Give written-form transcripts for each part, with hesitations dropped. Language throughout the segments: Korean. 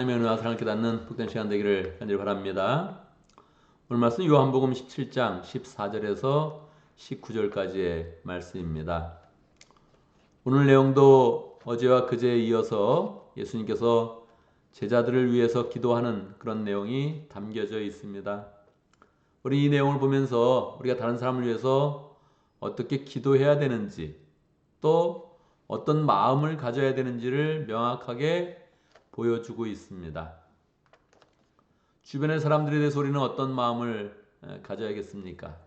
하나님의 사랑을 깨닫는 복된 시간 되기를 간절히 바랍니다. 오늘 말씀 요한복음 17장 14절에서 19절까지의 말씀입니다. 오늘 내용도 어제와 그제에 이어서 예수님께서 제자들을 위해서 기도하는 그런 내용이 담겨져 있습니다. 우리 이 내용을 보면서 우리가 다른 사람을 위해서 어떻게 기도해야 되는지, 또 어떤 마음을 가져야 되는지를 명확하게 보여주고 있습니다. 주변의 사람들에 대해서 우리는 어떤 마음을 가져야겠습니까?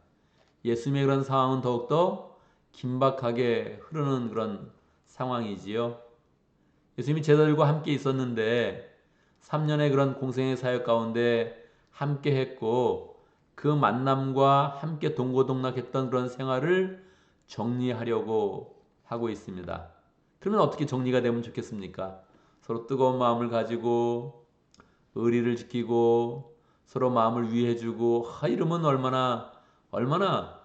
예수님의 그런 상황은 더욱더 긴박하게 흐르는 그런 상황이지요. 예수님이 제자들과 함께 있었는데 3년의 그런 공생의 사역 가운데 함께 했고, 그 만남과 함께 동고동락했던 그런 생활을 정리하려고 하고 있습니다. 그러면 어떻게 정리가 되면 좋겠습니까? 서로 뜨거운 마음을 가지고 의리를 지키고 서로 마음을 위해주고, 이러면 얼마나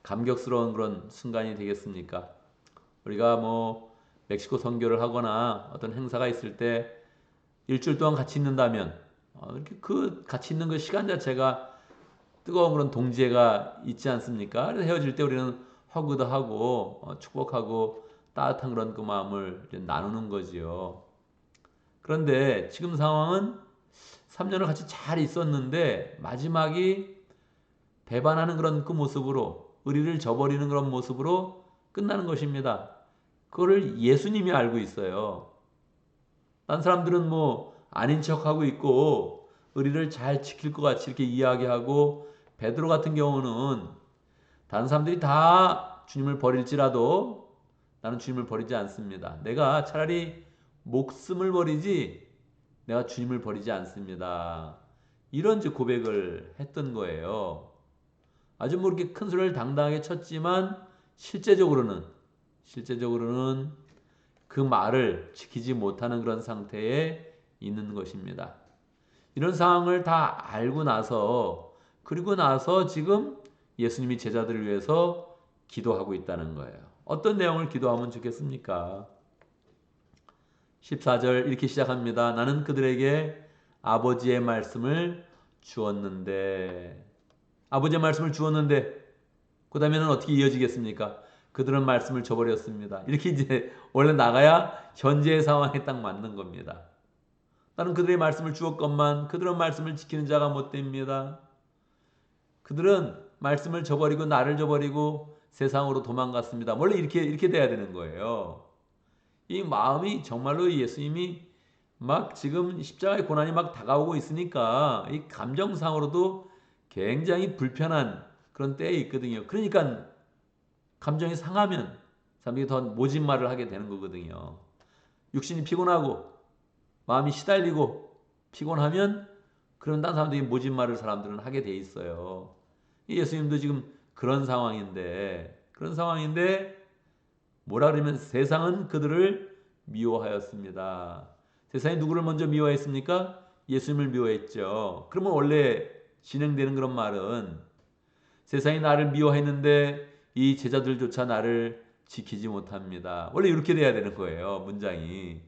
감격스러운 그런 순간이 되겠습니까? 우리가 멕시코 선교를 하거나 어떤 행사가 있을 때 일주일 동안 같이 있는다면 이렇게 그 같이 있는 그 시간 자체가 뜨거운 그런 동지애가 있지 않습니까? 그래서 헤어질 때 우리는 허그도 하고 축복하고 따뜻한 그런 그 마음을 나누는 거지요. 그런데 지금 상황은 3년을 같이 잘 있었는데 마지막이 배반하는 그런 그 모습으로, 의리를 저버리는 그런 모습으로 끝나는 것입니다. 그거를 예수님이 알고 있어요. 딴 사람들은 아닌 척하고 있고 의리를 잘 지킬 것 같이 이렇게 이야기하고, 베드로 같은 경우는 다른 사람들이 다 주님을 버릴지라도 나는 주님을 버리지 않습니다. 내가 차라리 목숨을 버리지 내가 주님을 버리지 않습니다. 이런 고백을 했던 거예요. 아주 이렇게 큰 소리를 당당하게 쳤지만 실제적으로는 그 말을 지키지 못하는 그런 상태에 있는 것입니다. 이런 상황을 다 알고 나서, 그리고 나서 지금 예수님이 제자들을 위해서 기도하고 있다는 거예요. 어떤 내용을 기도하면 좋겠습니까? 14절 이렇게 시작합니다. 나는 그들에게 아버지의 말씀을 주었는데, 아버지의 말씀을 주었는데 그 다음에는 어떻게 이어지겠습니까? 그들은 말씀을 저버렸습니다. 이렇게 이제 원래 나가야 현재의 상황에 딱 맞는 겁니다. 나는 그들의 말씀을 주었건만 그들은 말씀을 지키는 자가 못됩니다. 그들은 말씀을 저버리고 나를 저버리고 세상으로 도망갔습니다. 원래 이렇게 돼야 되는 거예요. 이 마음이 정말로 예수님이 막 지금 십자가의 고난이 막 다가오고 있으니까 이 감정상으로도 굉장히 불편한 그런 때에 있거든요. 그러니까 감정이 상하면 사람들이 더 모진 말을 하게 되는 거거든요. 육신이 피곤하고 마음이 시달리고 피곤하면 그런 딴 사람들이 모진 말을 사람들은 하게 돼 있어요. 예수님도 지금 그런 상황인데 뭐라 그러면 세상은 그들을 미워하였습니다. 세상이 누구를 먼저 미워했습니까? 예수님을 미워했죠. 그러면 원래 진행되는 그런 말은 세상이 나를 미워했는데 이 제자들조차 나를 지키지 못합니다. 원래 이렇게 돼야 되는 거예요. 문장이.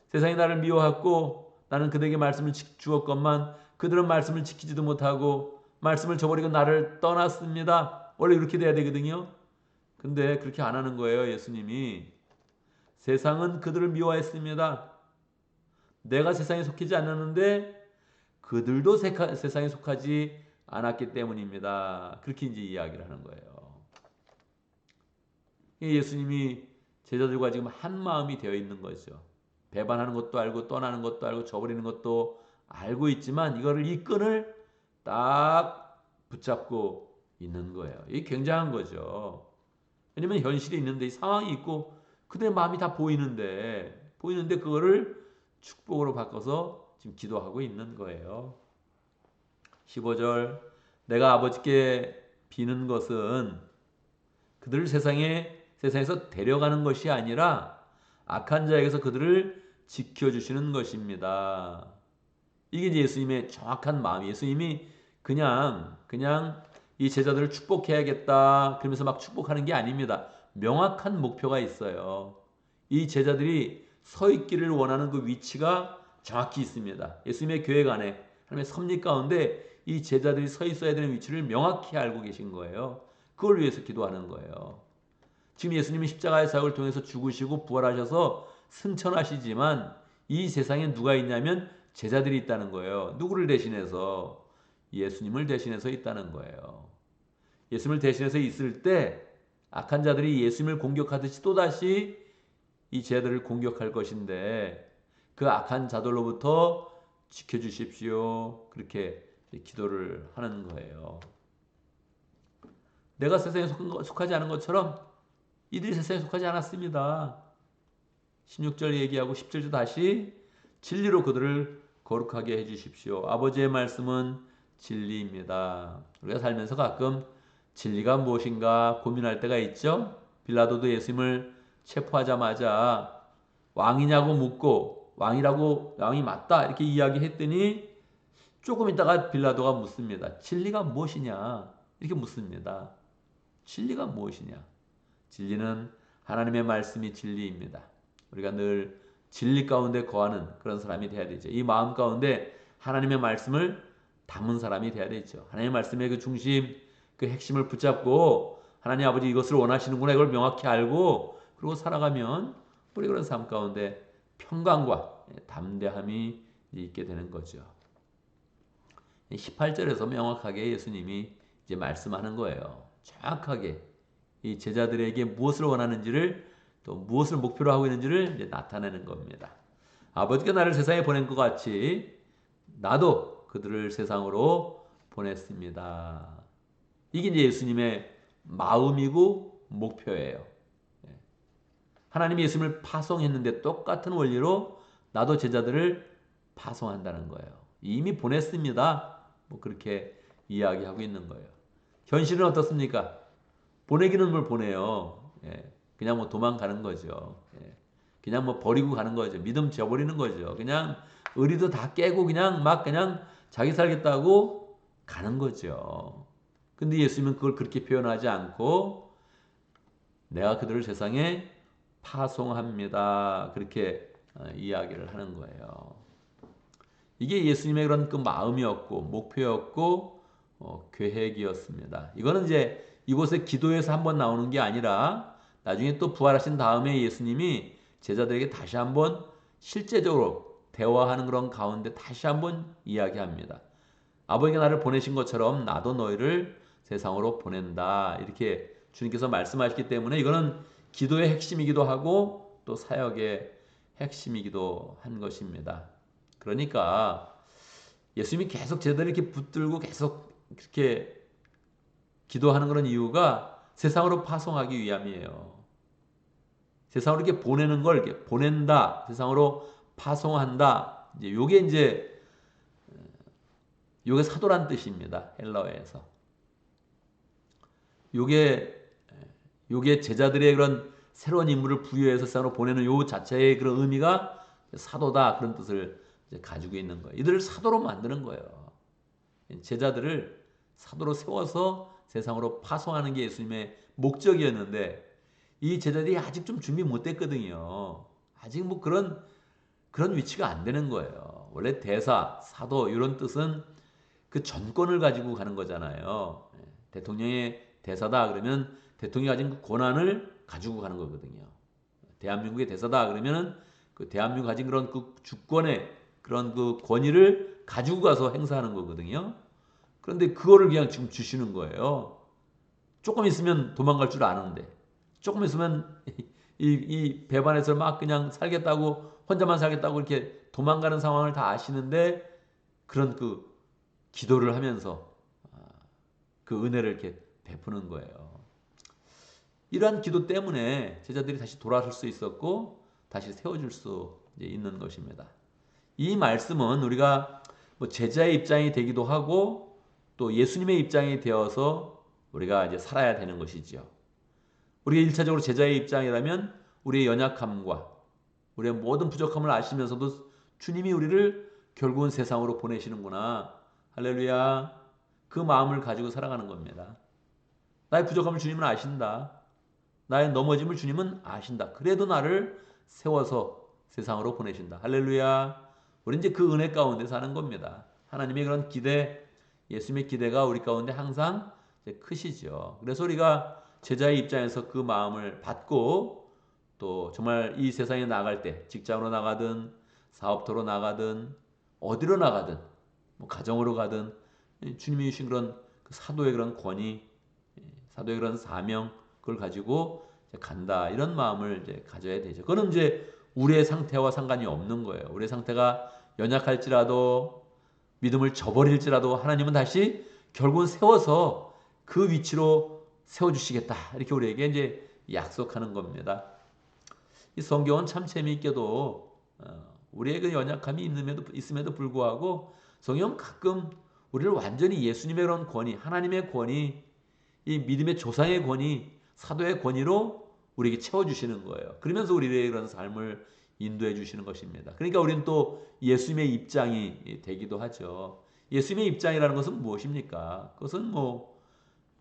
세상이 나를 미워했고 나는 그들에게 말씀을 주었건만 그들은 말씀을 지키지도 못하고 말씀을 저버리고 나를 떠났습니다. 원래 이렇게 돼야 되거든요. 근데 그렇게 안 하는 거예요. 예수님이. 세상은 그들을 미워했습니다. 내가 세상에 속히지 않았는데 그들도 세상에 속하지 않았기 때문입니다. 그렇게 이제 이야기를 하는 거예요. 예수님이 제자들과 지금 한 마음이 되어 있는 거죠. 배반하는 것도 알고 떠나는 것도 알고 저버리는 것도 알고 있지만 이 끈을 딱 붙잡고 있는 거예요. 이게 굉장한 거죠. 왜냐면 현실이 있는데, 이 상황이 있고 그들의 마음이 다 보이는데 그거를 축복으로 바꿔서 지금 기도하고 있는 거예요. 15절 내가 아버지께 비는 것은 그들을 세상에서 데려가는 것이 아니라 악한 자에게서 그들을 지켜주시는 것입니다. 이게 이제 예수님의 정확한 마음이, 예수님이 그냥 이 제자들을 축복해야겠다 그러면서 막 축복하는 게 아닙니다. 명확한 목표가 있어요. 이 제자들이 서 있기를 원하는 그 위치가 정확히 있습니다. 예수님의 계획 안에 하나님의 섭리 가운데 이 제자들이 서 있어야 되는 위치를 명확히 알고 계신 거예요. 그걸 위해서 기도하는 거예요. 지금 예수님이 십자가의 사역을 통해서 죽으시고 부활하셔서 승천하시지만 이 세상에 누가 있냐면 제자들이 있다는 거예요. 누구를 대신해서? 예수님을 대신해서 있다는 거예요. 예수님을 대신해서 있을 때 악한 자들이 예수님을 공격하듯이 또다시 이 제자들을 공격할 것인데 그 악한 자들로부터 지켜주십시오. 그렇게 기도를 하는 거예요. 내가 세상에 속하지 않은 것처럼 이들이 세상에 속하지 않았습니다. 16절 얘기하고 17절 다시 진리로 그들을 거룩하게 해주십시오. 아버지의 말씀은 진리입니다. 우리가 살면서 가끔 진리가 무엇인가 고민할 때가 있죠. 빌라도도 예수님을 체포하자마자 왕이냐고 묻고 왕이 맞다 이렇게 이야기했더니 조금 있다가 빌라도가 묻습니다. 진리가 무엇이냐 이렇게 묻습니다. 진리가 무엇이냐? 진리는 하나님의 말씀이 진리입니다. 우리가 늘 진리 가운데 거하는 그런 사람이 돼야 되죠. 이 마음 가운데 하나님의 말씀을 담은 사람이 돼야 되죠. 하나님의 말씀의 그 중심, 그 핵심을 붙잡고 하나님 아버지 이것을 원하시는구나 이걸 명확히 알고 그리고 살아가면 우리 그런 삶 가운데 평강과 담대함이 있게 되는 거죠. 18절에서 명확하게 예수님이 이제 말씀하는 거예요. 정확하게 이 제자들에게 무엇을 원하는지를 또 무엇을 목표로 하고 있는지를 이제 나타내는 겁니다. 아버지가 나를 세상에 보낸 것 같이 나도 그들을 세상으로 보냈습니다. 이게 이제 예수님의 마음이고 목표예요. 하나님이 예수님을 파송했는데 똑같은 원리로 나도 제자들을 파송한다는 거예요. 이미 보냈습니다. 뭐 그렇게 이야기하고 있는 거예요. 현실은 어떻습니까? 보내기는 뭘 보내요. 그냥 뭐 도망가는 거죠. 그냥 뭐 버리고 가는 거죠. 믿음 저버리는 거죠. 그냥 의리도 다 깨고 그냥 자기 살겠다고 가는 거죠. 근데 예수님은 그걸 그렇게 표현하지 않고 내가 그들을 세상에 파송합니다. 그렇게 이야기를 하는 거예요. 이게 예수님의 그런 그 마음이었고 목표였고 계획이었습니다. 이거는 이제 이곳에 기도에서 한번 나오는 게 아니라 나중에 또 부활하신 다음에 예수님이 제자들에게 다시 한번 실제적으로 대화하는 그런 가운데 다시 한번 이야기합니다. 아버지가 나를 보내신 것처럼 나도 너희를 세상으로 보낸다. 이렇게 주님께서 말씀하셨기 때문에 이거는 기도의 핵심이기도 하고 또 사역의 핵심이기도 한 것입니다. 그러니까 예수님이 계속 제자들을 이렇게 붙들고 계속 이렇게 기도하는 그런 이유가 세상으로 파송하기 위함이에요. 세상으로 이렇게 보내는 걸 이렇게 보낸다, 세상으로 파송한다. 이제 요게 사도란 뜻입니다. 헬라어에서. 요게 제자들의 그런 새로운 인물을 부여해서 세상으로 보내는 요 자체의 그런 의미가 사도다 그런 뜻을 가지고 있는 거예요. 이들을 사도로 만드는 거예요. 제자들을 사도로 세워서 세상으로 파송하는 게 예수님의 목적이었는데 이 제자들이 아직 좀 준비 못 됐거든요. 아직 뭐 그런 위치가 안 되는 거예요. 원래 대사, 사도 이런 뜻은 그 전권을 가지고 가는 거잖아요. 대통령의 대사다 그러면 대통령이 가진 그 권한을 가지고 가는 거거든요. 대한민국의 대사다 그러면은 그 대한민국 가진 그런 그 주권의 그런 그 권위를 가지고 가서 행사하는 거거든요. 그런데 그거를 그냥 지금 주시는 거예요. 조금 있으면 도망갈 줄 아는데, 조금 있으면 이 배반에서 막 그냥 살겠다고 혼자만 살겠다고 이렇게 도망가는 상황을 다 아시는데 그런 그 기도를 하면서 그 은혜를 이렇게 베푸는 거예요. 이러한 기도 때문에 제자들이 다시 돌아설 수 있었고 다시 세워줄 수 있는 것입니다. 이 말씀은 우리가 뭐 제자의 입장이 되기도 하고 또 예수님의 입장이 되어서 우리가 이제 살아야 되는 것이죠. 우리가 1차적으로 제자의 입장이라면 우리의 연약함과 우리의 모든 부족함을 아시면서도 주님이 우리를 결국은 세상으로 보내시는구나. 할렐루야. 그 마음을 가지고 살아가는 겁니다. 나의 부족함을 주님은 아신다. 나의 넘어짐을 주님은 아신다. 그래도 나를 세워서 세상으로 보내신다. 할렐루야. 우리 이제 그 은혜 가운데 사는 겁니다. 하나님의 그런 기대, 예수님의 기대가 우리 가운데 항상 이제 크시죠. 그래서 우리가 제자의 입장에서 그 마음을 받고 또 정말 이 세상에 나갈 때 직장으로 나가든 사업터로 나가든 어디로 나가든 뭐 가정으로 가든 주님이 주신 그런 그 사도의 그런 권위, 사도의 그런 사명 그걸 가지고 간다 이런 마음을 이제 가져야 되죠. 그거는 이제 우리의 상태와 상관이 없는 거예요. 우리의 상태가 연약할지라도 믿음을 저버릴지라도 하나님은 다시 결국은 세워서 그 위치로 세워주시겠다. 이렇게 우리에게 이제 약속하는 겁니다. 이 성경은 참 재미있게도 우리의 그 연약함이 있음에도 불구하고 성경은 가끔 우리를 완전히 예수님의 그런 권위, 하나님의 권위, 이 믿음의 조상의 권위, 사도의 권위로 우리에게 채워주시는 거예요. 그러면서 우리의 그런 삶을 인도해 주시는 것입니다. 그러니까 우리는 또 예수님의 입장이 되기도 하죠. 예수님의 입장이라는 것은 무엇입니까? 그것은 뭐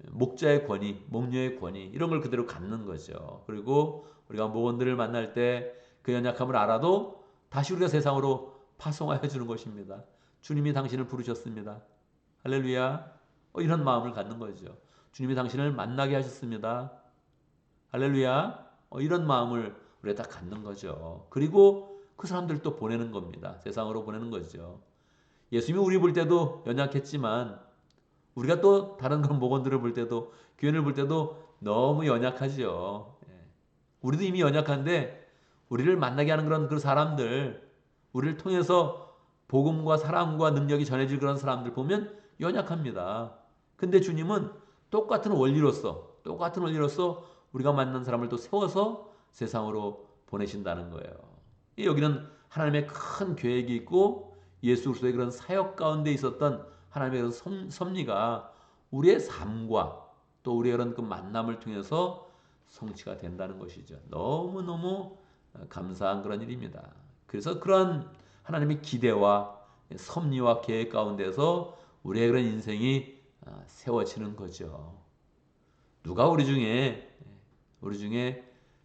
목자의 권위, 목녀의 권위 이런 걸 그대로 갖는 거죠. 그리고 우리가 목원들을 만날 때 그 연약함을 알아도 다시 우리가 세상으로 파송하여 주는 것입니다. 주님이 당신을 부르셨습니다. 할렐루야. 이런 마음을 갖는 거죠. 주님이 당신을 만나게 하셨습니다. 할렐루야. 이런 마음을 우리가 다 갖는 거죠. 그리고 그 사람들을 또 보내는 겁니다. 세상으로 보내는 거죠. 예수님이 우리 볼 때도 연약했지만 우리가 또 다른 그런 목원들을 볼 때도 교회를 볼 때도 너무 연약하죠. 우리도 이미 연약한데 우리를 만나게 하는 그런 그 사람들, 우리를 통해서 복음과 사랑과 능력이 전해질 그런 사람들 보면 연약합니다. 근데 주님은 똑같은 원리로서 우리가 만난 사람을 또 세워서 세상으로 보내신다는 거예요. 여기는 하나님의 큰 계획이 있고 예수 그리스도의 그런 사역 가운데 있었던 하나님의 그런 섭리가 우리의 삶과 또 우리의 그런 그 만남을 통해서 성취가 된다는 것이죠. 너무너무 감사한 그런 일입니다. 그래서 그런 하나님의 기대와 섭리와 계획 가운데서 우리의 그런 인생이 세워지는 거죠. 누가 우리 중에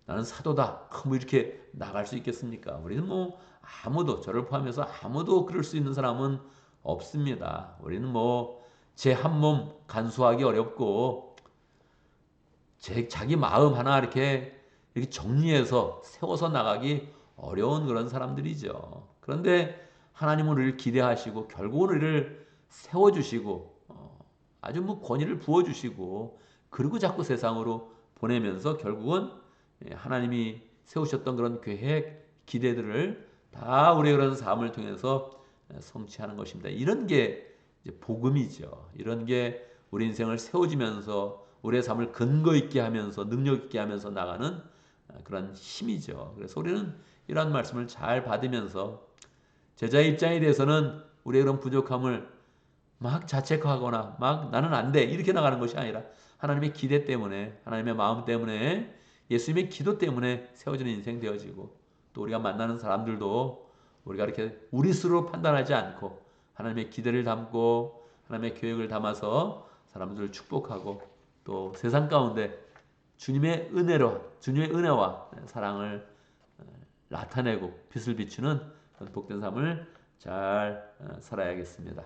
나는 사도다 뭐 이렇게 나갈 수 있겠습니까? 우리는 뭐 아무도 저를 포함해서 아무도 그럴 수 있는 사람은 없습니다. 우리는 뭐 제 한 몸 간수하기 어렵고 자기 마음 하나 이렇게 정리해서 세워서 나가기 어려운 그런 사람들이죠. 그런데 하나님은 우리를 기대하시고 결국은 우리를 세워주시고 아주 뭐 권위를 부어주시고 그리고 자꾸 세상으로 보내면서 결국은 하나님이 세우셨던 그런 계획, 기대들을 다 우리의 그런 삶을 통해서 성취하는 것입니다. 이런 게 이제 복음이죠. 이런 게 우리 인생을 세워지면서 우리의 삶을 근거 있게 하면서 능력 있게 하면서 나가는 그런 힘이죠. 그래서 우리는 이러한 말씀을 잘 받으면서 제자의 입장에 대해서는 우리의 그런 부족함을 막 자책하거나 막 나는 안 돼 이렇게 나가는 것이 아니라 하나님의 기대 때문에 하나님의 마음 때문에 예수님의 기도 때문에 세워지는 인생 되어지고 또 우리가 만나는 사람들도 우리가 이렇게 우리 스스로 판단하지 않고 하나님의 기대를 담고 하나님의 계획을 담아서 사람들을 축복하고 또 세상 가운데 주님의 은혜와 사랑을 나타내고 빛을 비추는 복된 삶을 잘 살아야겠습니다.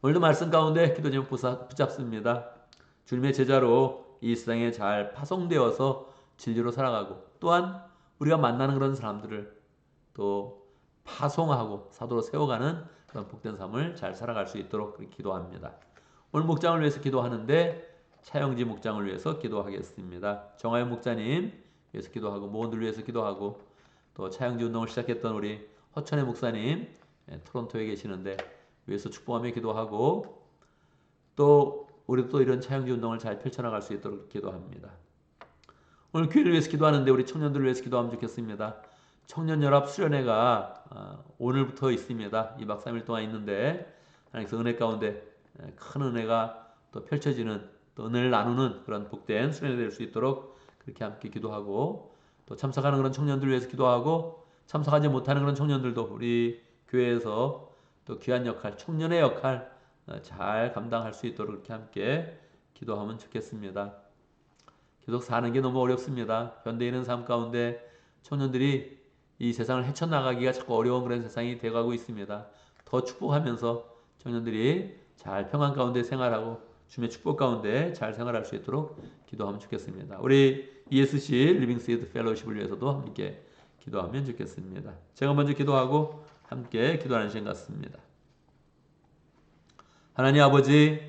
오늘도 말씀 가운데 기도 제목 붙잡습니다. 주님의 제자로 이 세상에 잘 파송되어서 진리로 살아가고 또한 우리가 만나는 그런 사람들을 또 파송하고 사도로 세워가는 그런 복된 삶을 잘 살아갈 수 있도록 기도합니다. 오늘 목장을 위해서 기도하는데 차영지 목장을 위해서 기도하겠습니다. 정하연 목사님 위해서 기도하고 모원들 위해서 기도하고 또 차영지 운동을 시작했던 우리 허천의 목사님 토론토에 계시는데 위해서 축복하며 기도하고 또 우리도 또 이런 차영지 운동을 잘 펼쳐나갈 수 있도록 기도합니다. 오늘 교회를 위해서 기도하는데 우리 청년들을 위해서 기도하면 좋겠습니다. 청년연합 수련회가 오늘부터 있습니다. 2박 3일 동안 있는데 하나님께서 은혜 가운데 큰 은혜가 또 펼쳐지는 또 은혜를 나누는 그런 복된 수련회 될 수 있도록 그렇게 함께 기도하고 또 참석하는 그런 청년들을 위해서 기도하고 참석하지 못하는 그런 청년들도 우리 교회에서 또 귀한 역할, 청년의 역할 잘 감당할 수 있도록 그렇게 함께 기도하면 좋겠습니다. 계속 사는 게 너무 어렵습니다. 현대인의 삶 가운데 청년들이 이 세상을 헤쳐나가기가 자꾸 어려운 그런 세상이 되어가고 있습니다. 더 축복하면서 청년들이 잘 평안 가운데 생활하고 주님의 축복 가운데 잘 생활할 수 있도록 기도하면 좋겠습니다. 우리 ESC 리빙시드 펠로우십을 위해서도 함께 기도하면 좋겠습니다. 제가 먼저 기도하고 함께 기도하는 시간 같습니다. 하나님 아버지,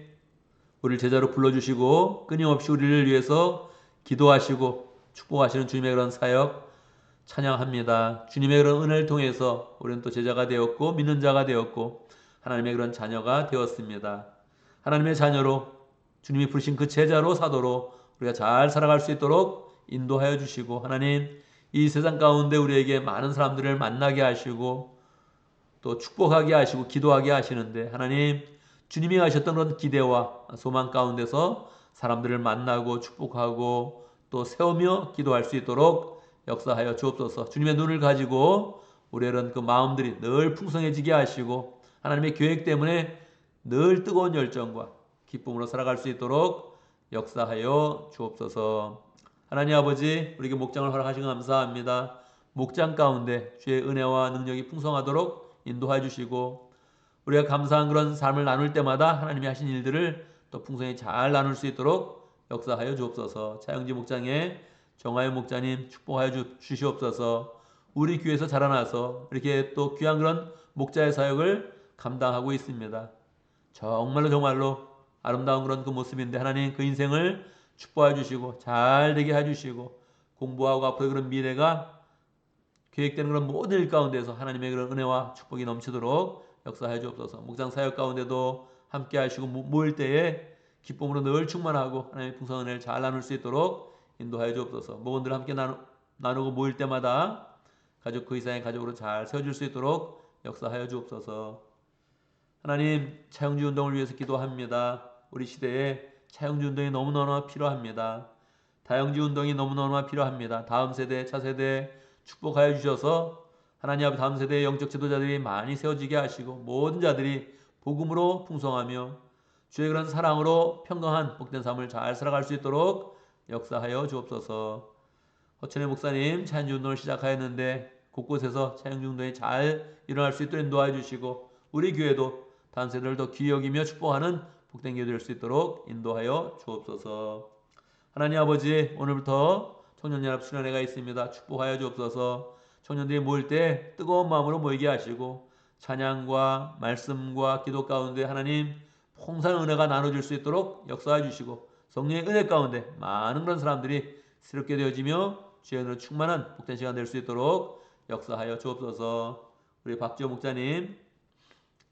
우리를 제자로 불러주시고 끊임없이 우리를 위해서 기도하시고 축복하시는 주님의 그런 사역 찬양합니다. 주님의 그런 은혜를 통해서 우리는 또 제자가 되었고 믿는 자가 되었고 하나님의 그런 자녀가 되었습니다. 하나님의 자녀로 주님이 부르신 그 제자로 사도로 우리가 잘 살아갈 수 있도록 인도하여 주시고 하나님 이 세상 가운데 우리에게 많은 사람들을 만나게 하시고 또 축복하게 하시고 기도하게 하시는데 하나님 주님이 가셨던 그런 기대와 소망 가운데서 사람들을 만나고 축복하고 또 세우며 기도할 수 있도록 역사하여 주옵소서. 주님의 눈을 가지고 우리는 그 마음들이 늘 풍성해지게 하시고 하나님의 계획 때문에 늘 뜨거운 열정과 기쁨으로 살아갈 수 있도록 역사하여 주옵소서. 하나님 아버지, 우리에게 목장을 허락하신 감사합니다. 목장 가운데 주의 은혜와 능력이 풍성하도록 인도해 주시고 우리가 감사한 그런 삶을 나눌 때마다 하나님이 하신 일들을 또 풍성히 잘 나눌 수 있도록 역사하여 주옵소서. 차영지 목장에 정하여 목자님 축복하여 주시옵소서. 우리 교회에서 자라나서 이렇게 또 귀한 그런 목자의 사역을 감당하고 있습니다. 정말로 아름다운 그런 그 모습인데 하나님 그 인생을 축복해 주시고 잘 되게 해 주시고 공부하고 앞으로 그런 미래가 계획되는 그런 모든 일 가운데서 하나님의 그런 은혜와 축복이 넘치도록 역사해 주옵소서. 목장 사역 가운데도 함께 하시고 모일 때에 기쁨으로 늘 충만하고 하나님의 풍성한 은혜를 잘 나눌 수 있도록 인도하여 주옵소서. 목원들 함께 나누고 모일 때마다 가족 그 이상의 가족으로 잘 세워줄 수 있도록 역사하여 주옵소서. 하나님 차영주 운동을 위해서 기도합니다. 우리 시대에 차영주 운동이 너무너무 필요합니다. 다영지 운동이 너무너무 필요합니다. 다음 세대, 차세대 축복하여 주셔서 하나님 아버지 다음 세대의 영적 지도자들이 많이 세워지게 하시고 모든 자들이 복음으로 풍성하며 주의 그런 사랑으로 평강한 복된 삶을 잘 살아갈 수 있도록 역사하여 주옵소서. 허천의 목사님 차영주 운동을 시작하였는데 곳곳에서 차영주 운동이 잘 일어날 수 있도록 인도하여 주시고 우리 교회도 다음 세대를 더 귀히 여기며 축복하는 복된 교회 될 수 있도록 인도하여 주옵소서. 하나님 아버지, 오늘부터 청년연합 수련회가 있습니다. 축복하여 주옵소서. 청년들이 모일 때 뜨거운 마음으로 모이게 하시고 찬양과 말씀과 기도 가운데 하나님 풍성한 은혜가 나눠질 수 있도록 역사해 주시고 성령의 은혜 가운데 많은 그런 사람들이 새롭게 되어지며 주의 은혜로 충만한 복된 시간 될 수 있도록 역사하여 주옵소서. 우리 박지호 목자님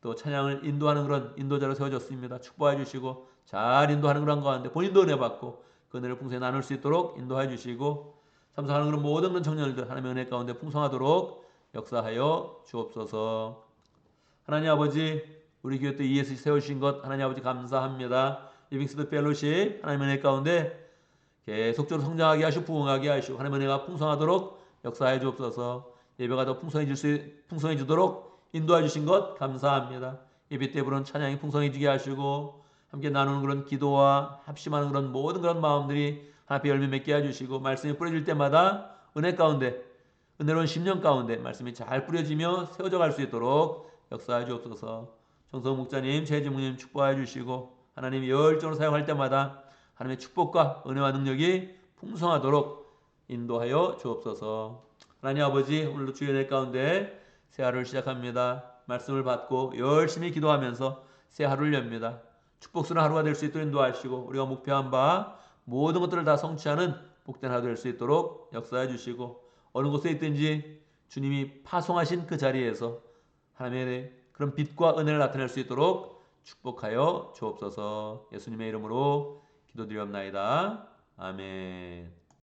또 찬양을 인도하는 그런 인도자로 세워졌습니다. 축복해 주시고 잘 인도하는 그런 가운데 본인도 은혜 받고 그 은혜를 풍성히 나눌 수 있도록 인도해 주시고 참석하는 그런 모든 그런 청년들 하나님의 은혜 가운데 풍성하도록 역사하여 주옵소서. 하나님 아버지, 우리 교회 또 ESC 세우신 것 하나님 아버지 감사합니다. 리빙시드 펠로십 하나님의 은혜 가운데 계속적으로 성장하게 하시고 부흥하게 하시고 하나님의 은혜가 풍성하도록 역사해 주옵소서. 예배가 더 풍성해지도록 인도해 주신 것 감사합니다. 예배 때 부르는 찬양이 풍성해지게 하시고 함께 나누는 그런 기도와 합심하는 그런 모든 그런 마음들이 하나님의 열매 맺게 해주시고 말씀이 뿌려질 때마다 은혜 가운데 은혜로운 심령 가운데 말씀이 잘 뿌려지며 세워져 갈 수 있도록 역사해 주옵소서. 정성 목자님, 최지목님 축복해 주시고 하나님 열정으로 사용할 때마다 하나님의 축복과 은혜와 능력이 풍성하도록 인도하여 주옵소서. 하나님 아버지, 오늘도 주의 은혜 가운데 새 하루를 시작합니다. 말씀을 받고 열심히 기도하면서 새 하루를 엽니다. 축복스러운 하루가 될 수 있도록 인도하시고 우리가 목표한 바 모든 것들을 다 성취하는 복된 하루 될 수 있도록 역사해 주시고 어느 곳에 있든지 주님이 파송하신 그 자리에서 하나님의 그런 빛과 은혜를 나타낼 수 있도록 축복하여 주옵소서. 예수님의 이름으로 기도드리옵나이다. 아멘.